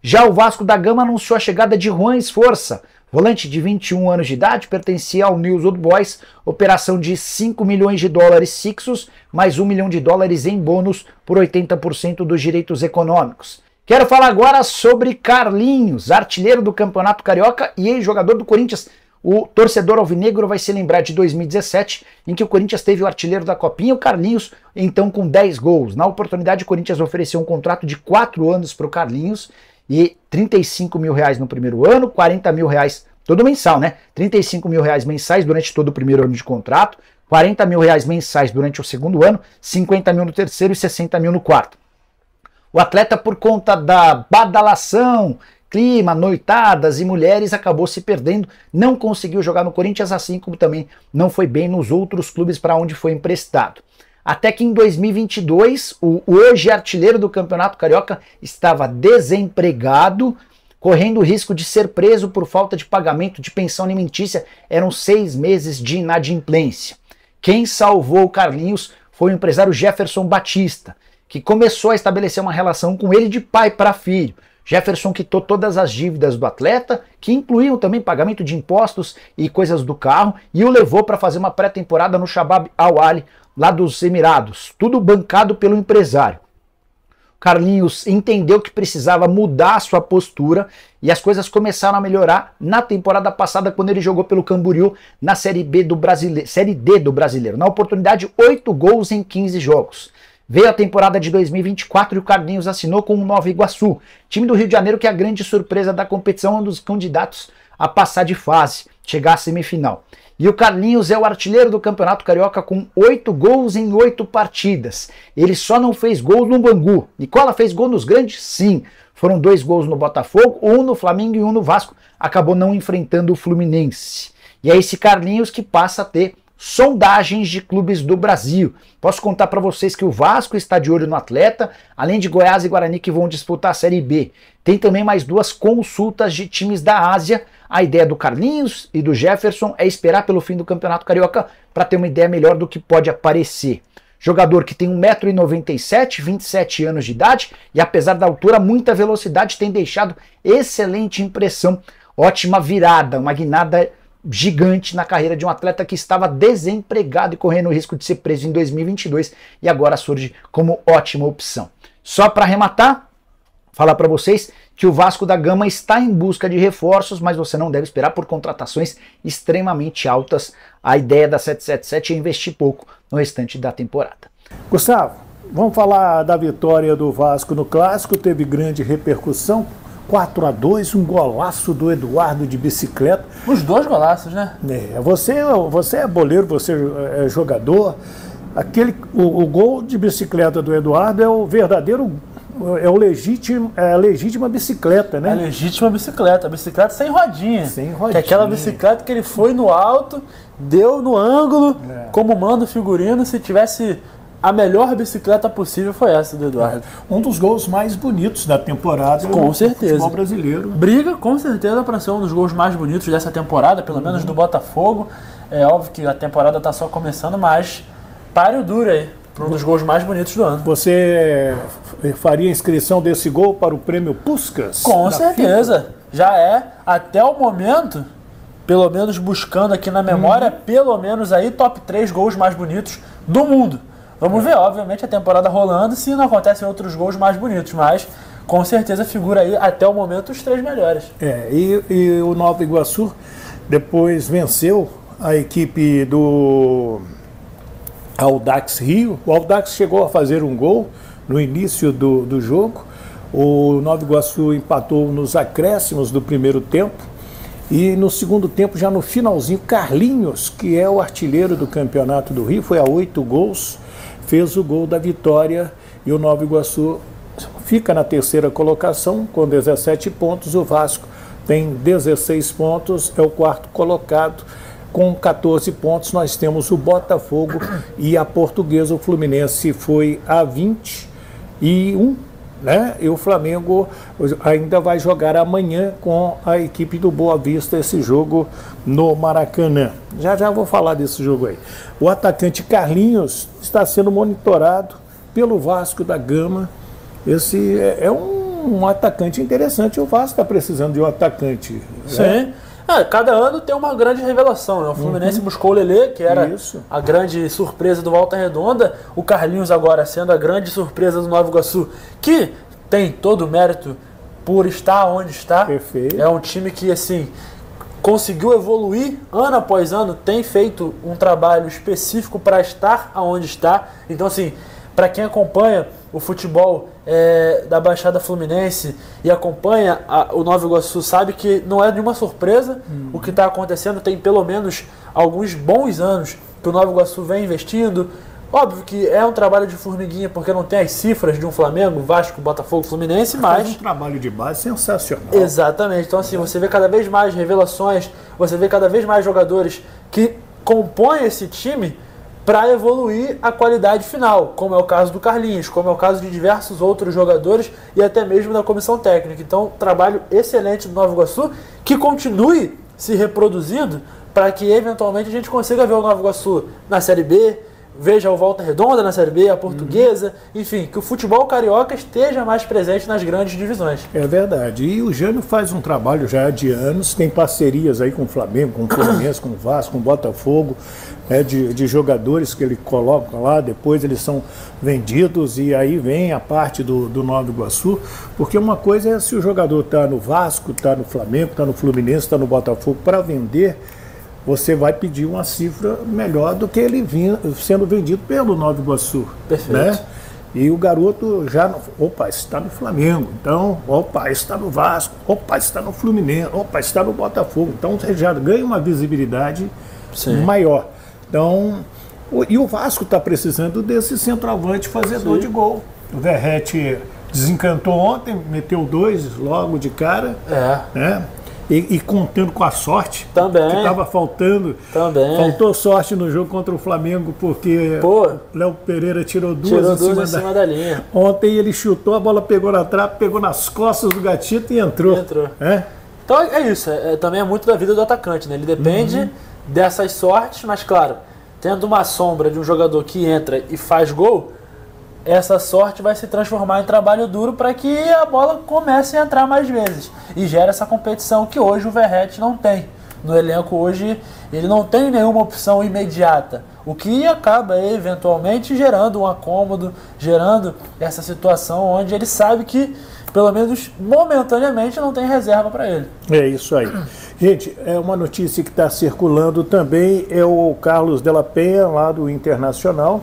Já o Vasco da Gama anunciou a chegada de Juan Esforça, volante de 21 anos de idade, pertencia ao News Old Boys, operação de 5 milhões de dólares fixos, mais 1 milhão de dólares em bônus por 80% dos direitos econômicos. Quero falar agora sobre Carlinhos, artilheiro do Campeonato Carioca e ex-jogador do Corinthians. O torcedor alvinegro vai se lembrar de 2017, em que o Corinthians teve o artilheiro da Copinha, o Carlinhos, então com 10 gols. Na oportunidade, o Corinthians ofereceu um contrato de 4 anos para o Carlinhos e 35 mil reais no primeiro ano, 40 mil reais todo mensal, né? 35 mil reais mensais durante todo o primeiro ano de contrato, 40 mil reais mensais durante o segundo ano, 50 mil no terceiro e 60 mil no quarto. O atleta, por conta da badalação, clima, noitadas e mulheres, acabou se perdendo, não conseguiu jogar no Corinthians, assim como também não foi bem nos outros clubes para onde foi emprestado. Até que em 2022, o hoje artilheiro do Campeonato Carioca estava desempregado, correndo o risco de ser preso por falta de pagamento de pensão alimentícia. Eram 6 meses de inadimplência. Quem salvou o Carlinhos foi o empresário Jefferson Batista, que começou a estabelecer uma relação com ele de pai para filho. Jefferson quitou todas as dívidas do atleta, que incluíam também pagamento de impostos e coisas do carro, e o levou para fazer uma pré-temporada no Shabab Al Ahly, lá dos Emirados, tudo bancado pelo empresário. Carlinhos entendeu que precisava mudar a sua postura e as coisas começaram a melhorar na temporada passada, quando ele jogou pelo Camboriú na Série D do Brasileiro. Na oportunidade, 8 gols em 15 jogos. Veio a temporada de 2024 e o Carlinhos assinou com o Nova Iguaçu, time do Rio de Janeiro, que é a grande surpresa da competição, um dos candidatos a passar de fase, chegar à semifinal. E o Carlinhos é o artilheiro do Campeonato Carioca com 8 gols em 8 partidas. Ele só não fez gol no Bangu. Nicola fez gol nos grandes? Sim. Foram 2 gols no Botafogo, 1 no Flamengo e 1 no Vasco. Acabou não enfrentando o Fluminense. E é esse Carlinhos que passa a ter sondagens de clubes do Brasil. Posso contar para vocês que o Vasco está de olho no atleta, além de Goiás e Guarani, que vão disputar a Série B. Tem também mais 2 consultas de times da Ásia. A ideia do Carlinhos e do Jefferson é esperar pelo fim do Campeonato Carioca para ter uma ideia melhor do que pode aparecer. Jogador que tem 1,97 m, 27 anos de idade, e apesar da altura, muita velocidade, tem deixado excelente impressão. Ótima virada, uma guinada gigante na carreira de um atleta que estava desempregado e correndo o risco de ser preso em 2022 e agora surge como ótima opção. Só para arrematar, falar para vocês que o Vasco da Gama está em busca de reforços, mas você não deve esperar por contratações extremamente altas. A ideia da 777 é investir pouco no restante da temporada. Gustavo, vamos falar da vitória do Vasco no Clássico, teve grande repercussão. 4-2, um golaço do Eduardo de bicicleta. Os 2 golaços, né? Você é boleiro, você é jogador. O gol de bicicleta do Eduardo é o verdadeiro, é a legítima bicicleta, né? A legítima bicicleta, a bicicleta sem rodinha. Sem rodinha. Que é aquela bicicleta que ele foi no alto, deu no ângulo, como manda o figurino. Se tivesse a melhor bicicleta possível, foi essa do Eduardo. Um dos gols mais bonitos da temporada. Com certeza. Futebol brasileiro. Briga, com certeza, para ser um dos gols mais bonitos dessa temporada, pelo menos do Botafogo. É óbvio que a temporada está só começando, mas páreo duro aí, para um dos gols mais bonitos do ano. Você faria inscrição desse gol para o prêmio Puskás? Com certeza. Já é, até o momento, pelo menos buscando aqui na memória, pelo menos aí top 3 gols mais bonitos do mundo. Vamos ver, obviamente, a temporada rolando, se não acontecem outros gols mais bonitos, mas com certeza figura aí até o momento os 3 melhores. E o Nova Iguaçu depois venceu a equipe do Audax Rio. O Audax chegou a fazer um gol no início do jogo. O Nova Iguaçu empatou nos acréscimos do primeiro tempo. E no segundo tempo, já no finalzinho, Carlinhos, que é o artilheiro do Campeonato do Rio, foi a 8 gols, fez o gol da vitória e o Nova Iguaçu fica na 3ª colocação com 17 pontos. O Vasco tem 16 pontos, é o 4º colocado. Com 14 pontos nós temos o Botafogo e a Portuguesa. O Fluminense foi a 21, né? E o Flamengo ainda vai jogar amanhã com a equipe do Boa Vista esse jogo no Maracanã. Já vou falar desse jogo aí. O atacante Carlinhos está sendo monitorado pelo Vasco da Gama. Esse é um um atacante interessante. O Vasco está precisando de um atacante. Sim. Né? Cada ano tem uma grande revelação, né? O Fluminense buscou o Lelê, que era a grande surpresa do Volta Redonda. O Carlinhos agora sendo a grande surpresa do Nova Iguaçu, que tem todo o mérito por estar onde está. Perfeito. É um time que, assim, conseguiu evoluir ano após ano, tem feito um trabalho específico para estar aonde está. Então, assim, para quem acompanha o futebol da Baixada Fluminense e acompanha o Nova Iguaçu, sabe que não é nenhuma surpresa o que está acontecendo. Tem pelo menos alguns bons anos que o Nova Iguaçu vem investindo. Óbvio que é um trabalho de formiguinha, porque não tem as cifras de um Flamengo, Vasco, Botafogo, Fluminense, mas... Faz um trabalho de base sensacional. Exatamente. Então, assim, você vê cada vez mais revelações, você vê cada vez mais jogadores que compõem esse time para evoluir a qualidade final, como é o caso do Carlinhos, como é o caso de diversos outros jogadores e até mesmo da comissão técnica. Então, trabalho excelente do Nova Iguaçu, que continue se reproduzindo para que eventualmente a gente consiga ver o Nova Iguaçu na Série B, veja o Volta Redonda na Série B, a Portuguesa, enfim, que o futebol carioca esteja mais presente nas grandes divisões. É verdade. E o Jânio faz um trabalho já de anos, tem parcerias aí com o Flamengo, com o Fluminense, com o Vasco, com o Botafogo, de jogadores que ele coloca lá, depois eles são vendidos e aí vem a parte do Nova Iguaçu, porque uma coisa é se o jogador está no Vasco, está no Flamengo, está no Fluminense, está no Botafogo, para vender, você vai pedir uma cifra melhor do que ele vinha sendo vendido pelo Nova Iguaçu. Perfeito. Né? E o garoto já, opa, está no Flamengo, então, opa, está no Vasco, opa, está no Fluminense, opa, está no Botafogo. Então você já ganha uma visibilidade maior. Então, e o Vasco está precisando desse centroavante fazedor de gol. O Verratti desencantou ontem, meteu 2 logo de cara. Né? E contando com a sorte também, que estava faltando. Também. Faltou sorte no jogo contra o Flamengo, porque Léo Pereira tirou duas em cima da linha. Ontem ele chutou, a bola pegou na trave, pegou nas costas do Gatito e entrou. Então é isso, também é muito da vida do atacante, né? Ele depende dessas sortes, mas claro, tendo uma sombra de um jogador que entra e faz gol, essa sorte vai se transformar em trabalho duro para que a bola comece a entrar mais vezes. E gera essa competição que hoje o Verratti não tem. No elenco hoje ele não tem nenhuma opção imediata. O que acaba eventualmente gerando um acômodo, gerando essa situação onde ele sabe que, pelo menos momentaneamente, não tem reserva para ele. É isso aí. Gente, é uma notícia que está circulando também, é o Carlos Della Penha, lá do Internacional.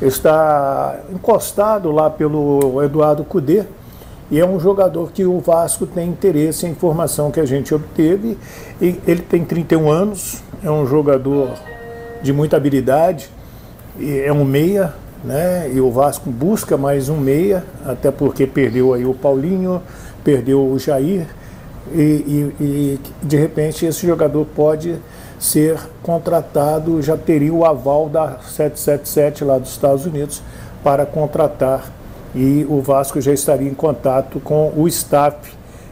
Está encostado lá pelo Eduardo Cudê e é um jogador que o Vasco tem interesse, a informação que a gente obteve. E ele tem 31 anos, é um jogador de muita habilidade, é um meia, né? E o Vasco busca mais um meia, até porque perdeu aí o Paulinho, perdeu o Jair e de repente esse jogador pode ser contratado, já teria o aval da 777 lá dos Estados Unidos para contratar, e o Vasco já estaria em contato com o staff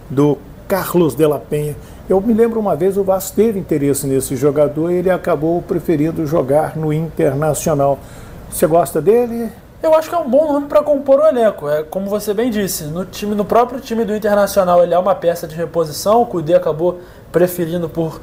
do Carlos Della Penha. Eu me lembro uma vez o Vasco teve interesse nesse jogador e ele acabou preferindo jogar no Internacional. Você gosta dele? Eu acho que é um bom nome para compor o elenco. É como você bem disse, no próprio time do Internacional ele é uma peça de reposição. O Cudê acabou preferindo por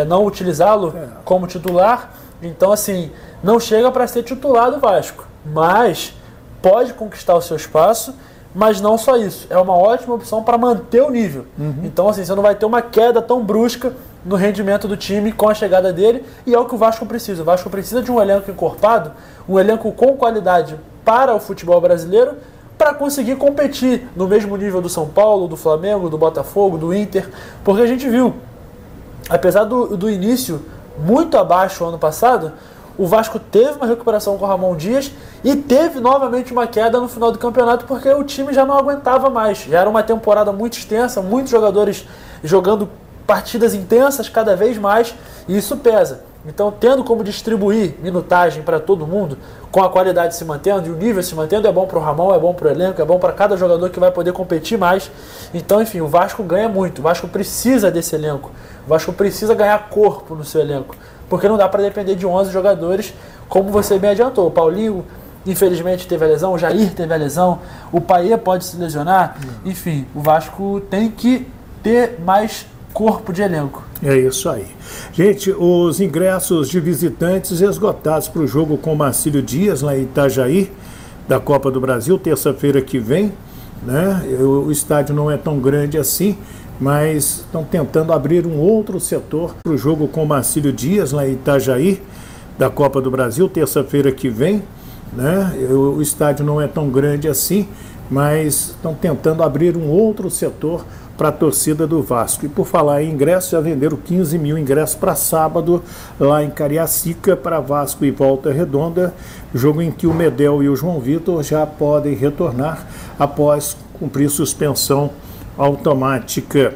não utilizá-lo como titular. Então, assim, não chega para ser titular do Vasco, mas pode conquistar o seu espaço. Mas não só isso, é uma ótima opção para manter o nível. Então, assim, você não vai ter uma queda tão brusca no rendimento do time com a chegada dele, e é o que o Vasco precisa. O Vasco precisa de um elenco encorpado, um elenco com qualidade para o futebol brasileiro, para conseguir competir no mesmo nível do São Paulo, do Flamengo, do Botafogo, do Inter, porque a gente viu, apesar do início muito abaixo ano passado, o Vasco teve uma recuperação com o Ramon Dias e teve novamente uma queda no final do campeonato porque o time já não aguentava mais. Já era uma temporada muito extensa, muitos jogadores jogando partidas intensas cada vez mais, e isso pesa. Então, tendo como distribuir minutagem para todo mundo, com a qualidade se mantendo e o nível se mantendo, é bom para o Ramon, é bom para o elenco, é bom para cada jogador que vai poder competir mais. Então, enfim, o Vasco ganha muito, o Vasco precisa desse elenco, o Vasco precisa ganhar corpo no seu elenco, porque não dá para depender de 11 jogadores, como você bem adiantou. O Paulinho infelizmente teve a lesão, o Jair teve a lesão, o Payet pode se lesionar, enfim, o Vasco tem que ter mais corpo de elenco. É isso aí. Gente, os ingressos de visitantes esgotados para o jogo com o Marcílio Dias, lá em Itajaí, da Copa do Brasil, terça-feira que vem, né? O estádio não é tão grande assim, mas estão tentando abrir um outro setor para o jogo com o Marcílio Dias, lá em Itajaí, da Copa do Brasil, terça-feira que vem, né? O estádio não é tão grande assim, mas estão tentando abrir um outro setor para a torcida do Vasco. E por falar em ingressos, já venderam 15 mil ingressos para sábado, lá em Cariacica, para Vasco e Volta Redonda, jogo em que o Medel e o João Vitor já podem retornar após cumprir suspensão automática.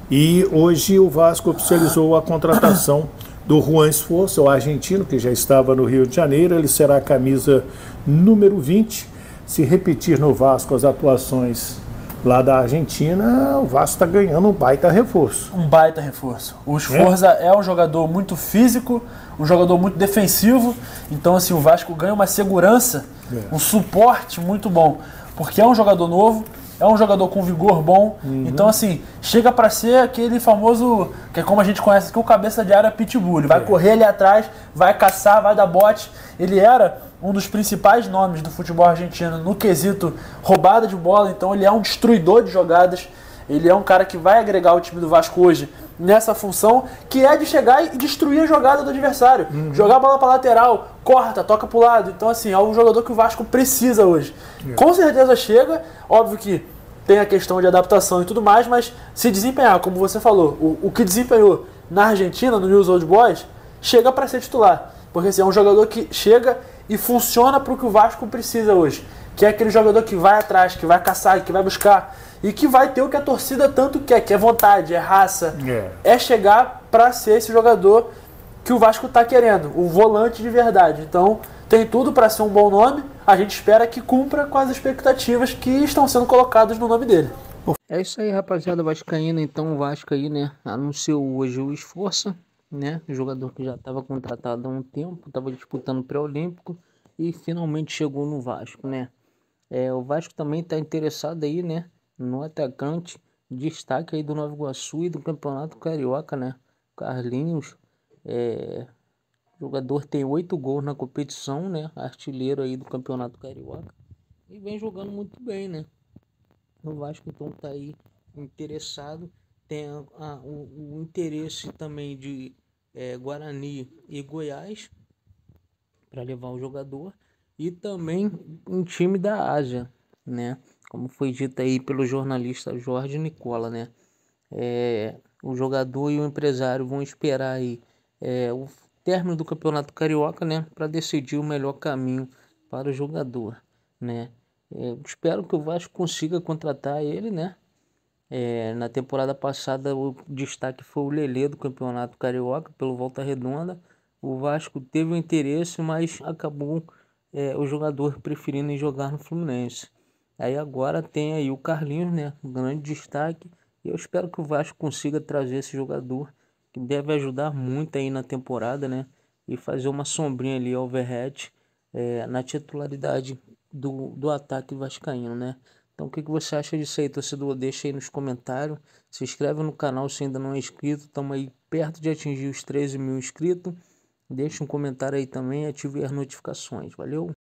E hoje o Vasco oficializou a contratação do Juan Esforço, o argentino, que já estava no Rio de Janeiro. Ele será a camisa número 20. Se repetir no Vasco as atuações lá da Argentina, o Vasco está ganhando um baita reforço. Um baita reforço. O Sforza é um jogador muito físico, um jogador muito defensivo, então assim, o Vasco ganha uma segurança, um suporte muito bom, porque é um jogador novo, é um jogador com vigor bom, então assim, chega para ser aquele famoso, que é como a gente conhece aqui, o cabeça de área pitbull. Ele vai correr ali atrás, vai caçar, vai dar bote. Ele era um dos principais nomes do futebol argentino no quesito roubada de bola, então ele é um destruidor de jogadas. Ele é um cara que vai agregar o time do Vasco hoje nessa função, que é de chegar e destruir a jogada do adversário. Jogar a bola para lateral, corta, toca para o lado. Então assim, é um jogador que o Vasco precisa hoje. Com certeza chega, óbvio que tem a questão de adaptação e tudo mais, mas se desempenhar, como você falou, o que desempenhou na Argentina, no News Old Boys, chega para ser titular. Porque assim, é um jogador que chega e funciona para o que o Vasco precisa hoje. Que é aquele jogador que vai atrás, que vai caçar, que vai buscar e que vai ter o que a torcida tanto quer, que é vontade, é raça. É chegar para ser esse jogador que o Vasco está querendo, o volante de verdade. Então tem tudo para ser um bom nome. A gente espera que cumpra com as expectativas que estão sendo colocadas no nome dele. É isso aí, rapaziada vascaína. Então o Vasco aí, né, anunciou hoje o Esforça, né, jogador que já estava contratado há um tempo, estava disputando o pré-olímpico e finalmente chegou no Vasco, né. O Vasco também está interessado aí, né, no atacante, destaque aí do Nova Iguaçu e do Campeonato Carioca, né, Carlinhos. O jogador tem 8 gols na competição, né, artilheiro aí do Campeonato Carioca e vem jogando muito bem, né. O Vasco então tá aí interessado, tem o interesse também de Guarani e Goiás para levar o jogador, e também um time da Ásia, né, como foi dito aí pelo jornalista Jorge Nicola, né. O jogador e o empresário vão esperar aí o término do Campeonato Carioca, né, para decidir o melhor caminho para o jogador, né. Espero que o Vasco consiga contratar ele, né. Na temporada passada o destaque foi o Lelê do Campeonato Carioca pelo Volta Redonda. O Vasco teve o interesse, mas acabou o jogador preferindo jogar no Fluminense. Aí agora tem aí o Carlinhos, né, um grande destaque. E eu espero que o Vasco consiga trazer esse jogador, que deve ajudar muito aí na temporada, né, e fazer uma sombrinha ali ao overhead na titularidade do ataque vascaíno, né. Então o que você acha disso aí, torcedor? Deixa aí nos comentários, se inscreve no canal se ainda não é inscrito, estamos aí perto de atingir os 13 mil inscritos, deixa um comentário aí também e ative as notificações, valeu?